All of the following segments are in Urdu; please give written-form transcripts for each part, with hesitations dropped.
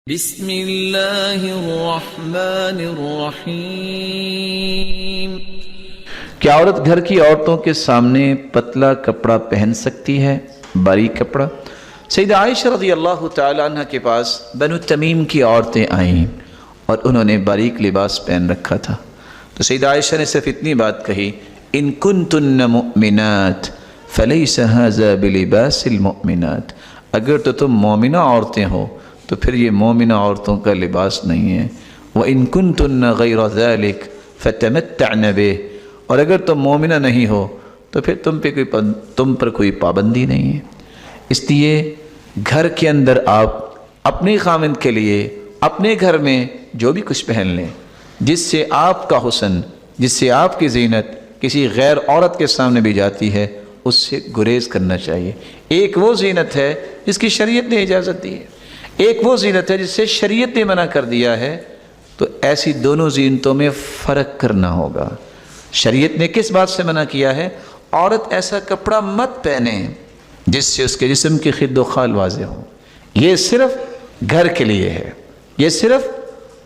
بسم اللہ الرحمن الرحیم۔ کیا عورت گھر کی عورتوں کے سامنے پتلا کپڑا پہن سکتی ہے، باریک کپڑا؟ سیدہ عائشہ رضی اللہ تعالیٰ عنہ کے پاس بنو تمیم کی عورتیں آئیں اور انہوں نے باریک لباس پہن رکھا تھا، تو سیدہ عائشہ نے صرف اتنی بات کہی، ان کنتن مؤمنات فلیس ھذا بلباس المؤمنات، اگر تو تم مومنہ عورتیں ہو تو پھر یہ مومنہ عورتوں کا لباس نہیں ہے۔ وَإِن كُنتُنَّ غَيْرَ ذَلِكَ فَتَمَتَّعْنَ بِهِ، اور اگر تم مومنہ نہیں ہو تو پھر تم پر کوئی پابندی نہیں ہے۔ اس لیے گھر کے اندر آپ اپنے خاوند کے لیے اپنے گھر میں جو بھی کچھ پہن لیں جس سے آپ کا حسن، جس سے آپ کی زینت کسی غیر عورت کے سامنے بھی جاتی ہے، اس سے گریز کرنا چاہیے۔ ایک وہ زینت ہے جس کی شریعت نے اجازت دی ہے، ایک وہ زینت ہے جس سے شریعت نے منع کر دیا ہے، تو ایسی دونوں زینتوں میں فرق کرنا ہوگا۔ شریعت نے کس بات سے منع کیا ہے؟ عورت ایسا کپڑا مت پہنے جس سے اس کے جسم کی خد و خال واضح ہو، یہ صرف گھر کے لیے ہے، یہ صرف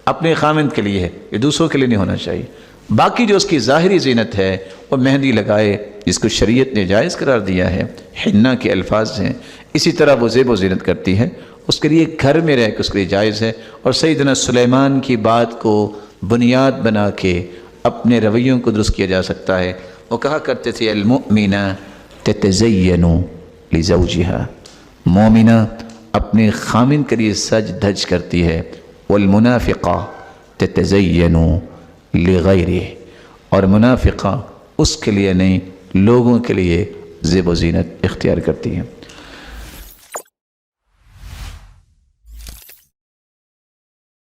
اپنے خاوند کے لیے ہے، یہ دوسروں کے لیے نہیں ہونا چاہیے۔ باقی جو اس کی ظاہری زینت ہے، وہ مہندی لگائے جس کو شریعت نے جائز قرار دیا ہے، حنہ کے الفاظ ہیں، اسی طرح وہ زیب و زینت کرتی ہے، اس کے لیے گھر میں رہ کے اس کے لیے جائز ہے۔ اور سیدنا سلیمان کی بات کو بنیاد بنا کے اپنے رویوں کو درست کیا جا سکتا ہے۔ وہ کہا کرتے تھے المؤمنہ تتزین لزوجہا، مومنہ اپنے خامن کے لیے سج دھج کرتی ہے، والمنافقہ تتزین لغیرہ، اور منافقہ اس کے لیے نہیں لوگوں کے لیے زیب و زینت اختیار کرتی ہے۔